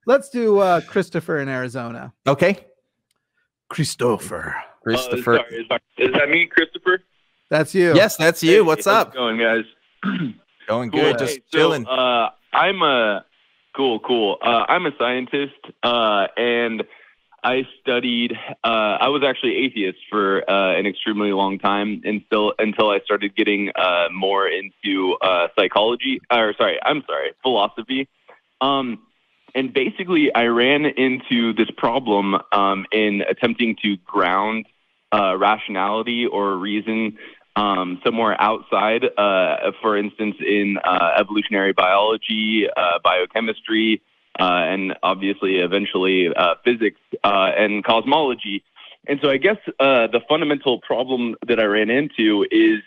Let's do Christopher in Arizona. Okay. Christopher. Christopher. Sorry, is that me, Christopher? That's you. Yes, that's you. What's up? How's it going, guys? Going good. Cool. Just Hey, chilling. I'm a cool. I'm a scientist, and I studied. I was actually atheist for an extremely long time, until I started getting more into philosophy. And basically, I ran into this problem in attempting to ground rationality or reason somewhere outside, for instance, in evolutionary biology, biochemistry, and obviously eventually physics and cosmology. And so I guess the fundamental problem that I ran into is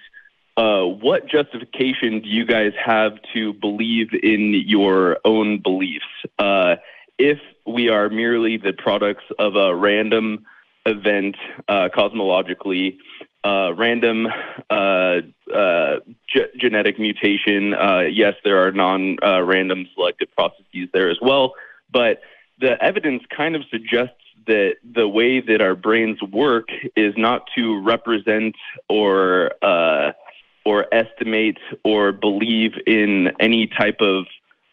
what justification do you guys have to believe in your own beliefs if we are merely the products of a random event cosmologically, random genetic mutation? Yes, there are non-random selective processes there as well, but the evidence kind of suggests that the way that our brains work is not to represent or estimate or believe in any type of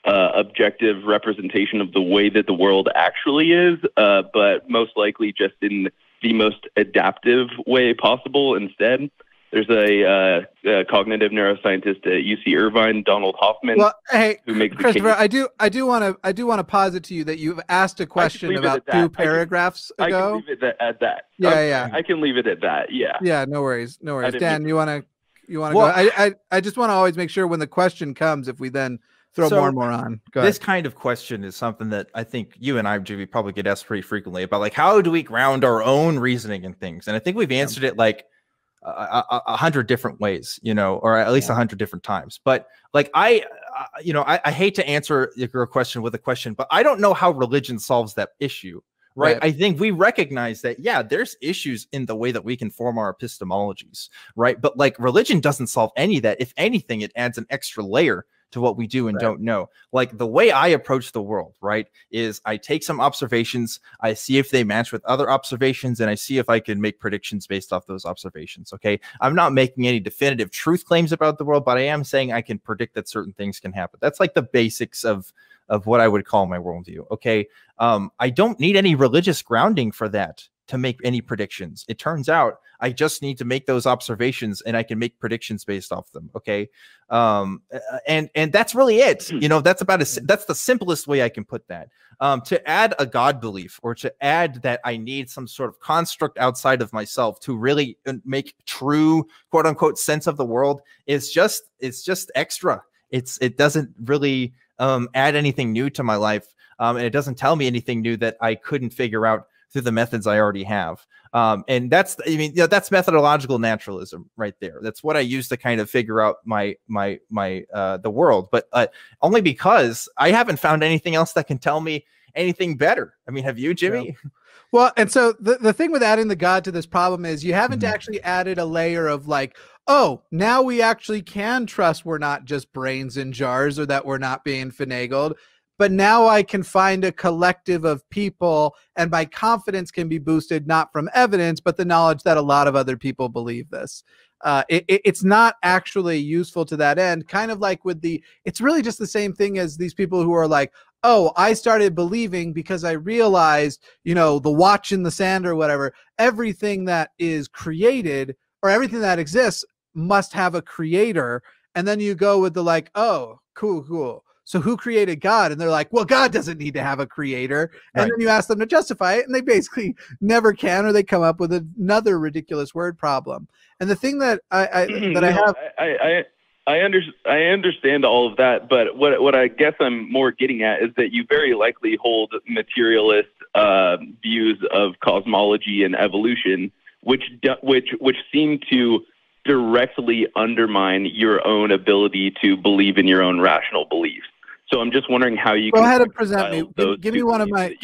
objective representation of the way that the world actually is, but most likely just in the most adaptive way possible instead. There's a cognitive neuroscientist at UC Irvine, Donald Hoffman. Well, hey, who makes Christopher, the case. I do want to posit to you that you've asked a question about 2 paragraphs ago. I can leave it at that. Yeah. I can leave it at that. Yeah. Yeah. No worries. Dan, you want to go? I just want to always make sure when the question comes, if we then throw more and more on. Go ahead. This kind of question is something that I think you and I, Jimmy, probably get asked pretty frequently about, like, how do we ground our own reasoning and things? And I think we've answered it like 100 different ways, or at least 100 different times. But like, I hate to answer your question with a question, but I don't know how religion solves that issue. Right. I think we recognize that, yeah, there's issues in the way that we can form our epistemologies. Right. But like, religion doesn't solve any of that. If anything, it adds an extra layer to what we do and don't know. Like, the way I approach the world, right, is I take some observations, I see if they match with other observations, and I see if I can make predictions based off those observations. Okay. I'm not making any definitive truth claims about the world, but I am saying I can predict that certain things can happen. That's like the basics of what I would call my worldview. Okay. I don't need any religious grounding for that to make any predictions. It turns out I just need to make those observations and I can make predictions based off them. Okay. And that's really it. That's that's the simplest way I can put that. To add a God belief, or to add that I need some sort of construct outside of myself to really make true, quote unquote, sense of the world, it's just extra. It doesn't really add anything new to my life. And it doesn't tell me anything new that I couldn't figure out through the methods I already have. And that's methodological naturalism right there. That's what I use to kind of figure out the world, but only because I haven't found anything else that can tell me anything better. I mean, have you, Jimmy? Yeah. Well, and so the thing with adding the God to this problem is you haven't actually added a layer of like, oh, now we actually can trust we're not just brains in jars, or that we're not being finagled. But now I can find a collective of people, and my confidence can be boosted not from evidence, but the knowledge that a lot of other people believe this. It's not actually useful to that end. Kind of like it's really just the same thing as these people who are like, oh, I started believing because I realized, the watch in the sand or whatever, everything that is created or everything that exists must have a creator. And then you go with the like, oh, cool. So who created God? And they're like, well, God doesn't need to have a creator. And then you ask them to justify it, and they basically never can, or they come up with another ridiculous word problem. And the thing that I understand all of that, but what I guess I'm more getting at is that you very likely hold materialist views of cosmology and evolution, which seem to directly undermine your own ability to believe in your own rational beliefs. So I'm just wondering how you go ahead and present me. Give me one of my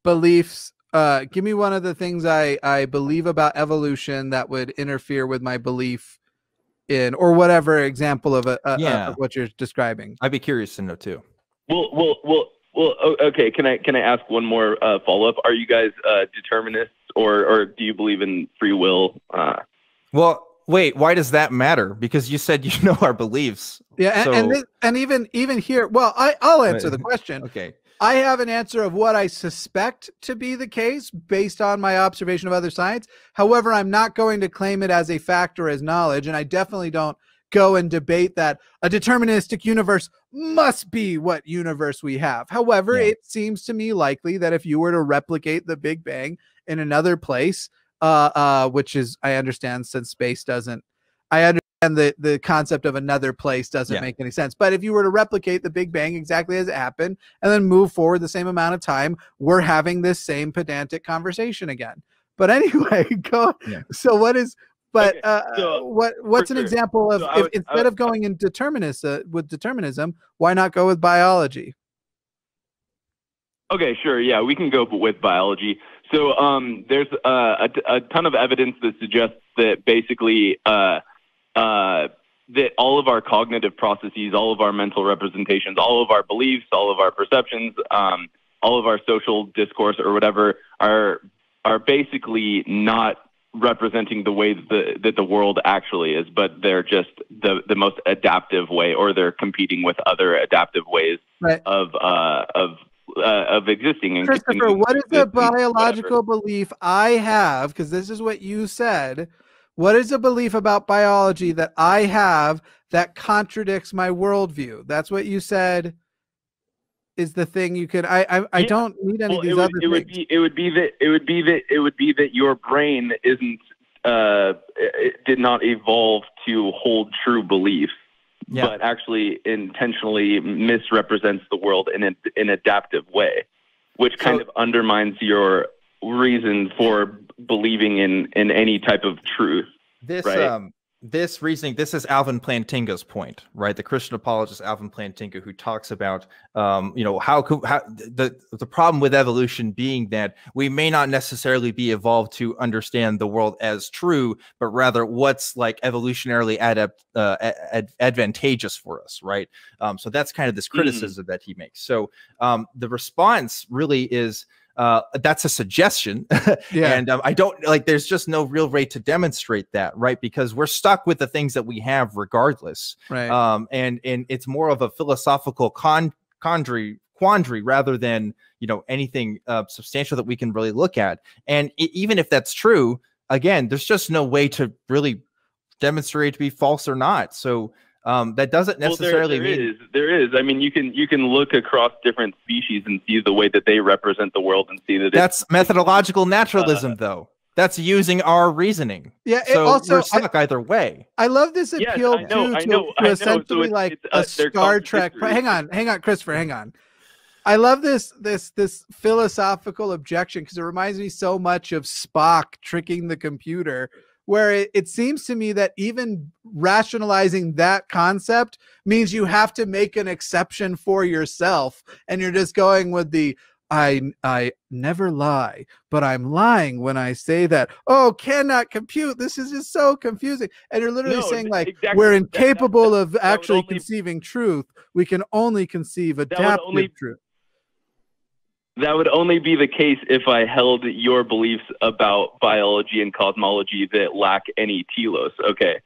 beliefs. Give me one of the things I believe about evolution that would interfere with my belief in, or whatever example of of what you're describing. I'd be curious to know too. Okay. Can I ask one more follow up? Are you guys determinists, or do you believe in free will? Well, wait. Why does that matter? Because you said you know our beliefs. Yeah, So, and even here, well, I'll answer the question. Okay. I have an answer of what I suspect to be the case based on my observation of other science. However, I'm not going to claim it as a fact or as knowledge, and I definitely don't go and debate that a deterministic universe must be what universe we have. However, it seems to me likely that if you were to replicate the Big Bang in another place, which is, I understand, since space doesn't, I understand the concept of another place doesn't make any sense. But if you were to replicate the Big Bang exactly as it happened and then move forward the same amount of time, we're having this same pedantic conversation again. But anyway, go. So what is? But what's an example of if instead of going in with determinism, why not go with biology? Okay, sure. Yeah, we can go with biology. So there's a ton of evidence that suggests that basically that all of our cognitive processes, all of our mental representations, all of our beliefs, all of our perceptions, all of our social discourse or whatever are basically not representing the way that the world actually is, but they're just the most adaptive way, or they're competing with other adaptive ways of existing. And Christopher, what is the biological belief I have? Because this is what you said. What is a belief about biology that I have that contradicts my worldview? That's what you said is the thing you could. I don't need any of these other things. It would be that your brain isn't it did not evolve to hold true belief, but actually intentionally misrepresents the world in an adaptive way, which kind of undermines your reason for believing in any type of truth. This reasoning, this is Alvin Plantinga's point, right? The Christian apologist Alvin Plantinga, who talks about, the problem with evolution being that we may not necessarily be evolved to understand the world as true, but rather what's like evolutionarily advantageous for us, right? So that's kind of this criticism that he makes. So the response really is, that's a suggestion. And I don't like, there's just no real way to demonstrate that, right? Because we're stuck with the things that we have regardless. And it's more of a philosophical quandary rather than, anything substantial that we can really look at. And even if that's true, again, there's just no way to really demonstrate to be false or not. So that doesn't necessarily mean there is. I mean, you can look across different species and see the way that they represent the world and see that that's methodological naturalism, though. That's using our reasoning. Yeah. So also, we're stuck either way. I love this appeal to essentially like a Star Trek. Hang on, Christopher. Hang on. I love this philosophical objection because it reminds me so much of Spock tricking the computer, where it seems to me that even rationalizing that concept means you have to make an exception for yourself, and you're just going with the I never lie, but I'm lying when I say that. Oh, cannot compute. This is just so confusing. And you're literally saying like we're incapable of actually conceiving truth. We can only conceive adaptive truth. That would only be the case if I held your beliefs about biology and cosmology that lack any telos. Okay.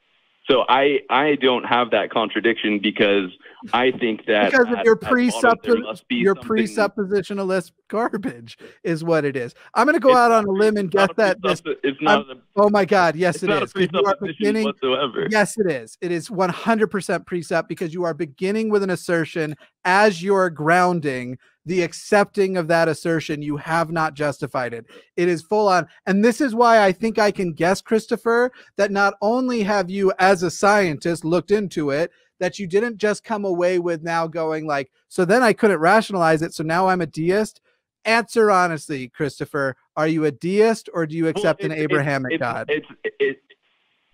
So I don't have that contradiction because I think that because of your presuppositionalist garbage is what it is. I'm going to go out on a limb and guess that oh my God, yes, it is. You are beginning, whatsoever. Yes, it is. It is 100% precept because you are beginning with an assertion as you're grounding the accepting of that assertion. You have not justified it. It is full on. And this is why I think I can guess, Christopher, that not only have you as a scientist looked into it, that you didn't just come away with now going like, so then I couldn't rationalize it, so now I'm a deist. Answer honestly, Christopher, are you a deist or do you accept an Abrahamic God?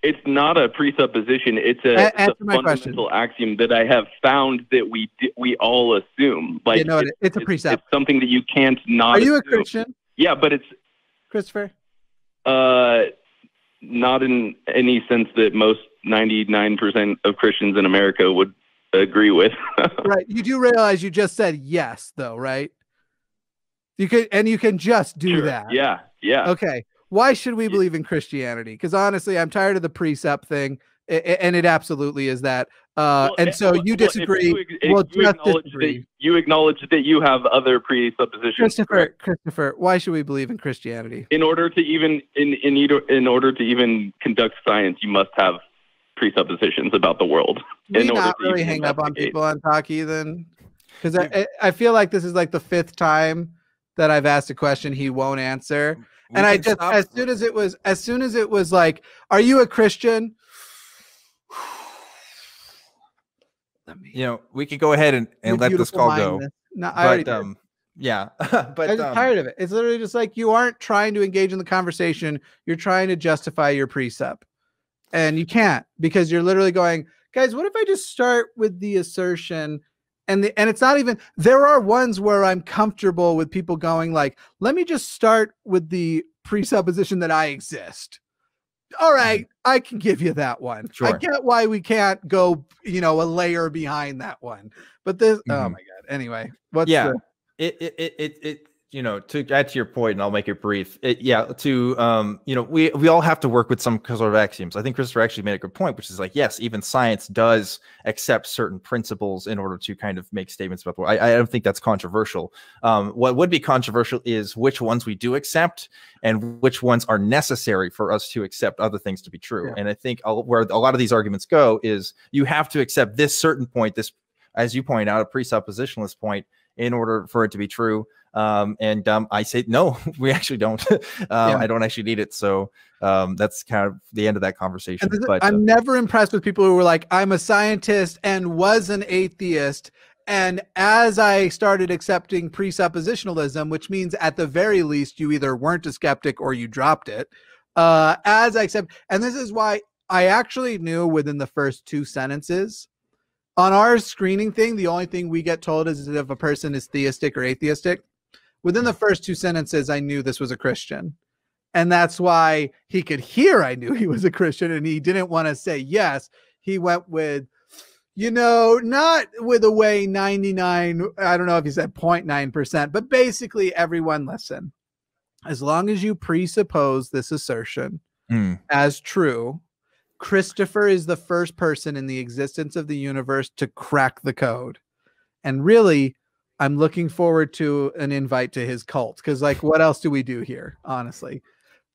It's not a presupposition. It's a fundamental axiom that I have found that we all assume. Like it's a precept. It's something that you can't not. Are you assume. A Christian? Yeah, but it's Christopher. Not in any sense that most 99% of Christians in America would agree with. Right. You do realize you just said yes, though, right? You can just do Sure. that. Yeah. Yeah. Okay. Why should we believe in Christianity? Because honestly, I'm tired of the precept thing, and it absolutely is that. And so you disagree. You acknowledge that you have other presuppositions. Christopher, why should we believe in Christianity? In order to even conduct science, you must have presuppositions about the world. Do we not really hang up on people on Talk Heathen? Because I feel like this is like the 5th time that I've asked a question he won't answer. And I just, as soon as it was like, are you a Christian? We could go ahead and let this call go. No, I already did. Yeah, but I'm just tired of it. It's literally just like, you aren't trying to engage in the conversation. You're trying to justify your precept, and you can't, because you're literally going, guys, what if I just start with the assertion? And it's not even, there are ones where I'm comfortable with people going like, let me just start with the presupposition that I exist. All right, I can give you that one. Sure. I get why we can't go, a layer behind that one. But this, oh my God. Anyway, to add to your point, and I'll make it brief. We all have to work with some sort of axioms. I think Christopher actually made a good point, which is like, yes, even science does accept certain principles in order to kind of make statements about the world. I don't think that's controversial. What would be controversial is which ones we do accept and which ones are necessary for us to accept other things to be true. Yeah. And I think where a lot of these arguments go is you have to accept this certain point, this, as you point out, a presuppositionalist point, in order for it to be true. I say, no, we actually don't. I don't actually need it. So that's kind of the end of that conversation. But I'm never impressed with people who were like, I'm a scientist and was an atheist. And as I started accepting presuppositionalism, which means at the very least, you either weren't a skeptic or you dropped it. And this is why I actually knew within the first 2 sentences. On our screening thing, the only thing we get told is if a person is theistic or atheistic. Within the first 2 sentences, I knew this was a Christian. And that's why he could hear I knew he was a Christian, and he didn't want to say yes. He went with, not with a way 99, I don't know if he said 0.9%, but basically everyone listen. As long as you presuppose this assertion as true, Christopher is the first person in the existence of the universe to crack the code. And really, I'm looking forward to an invite to his cult, because like, what else do we do here? Honestly,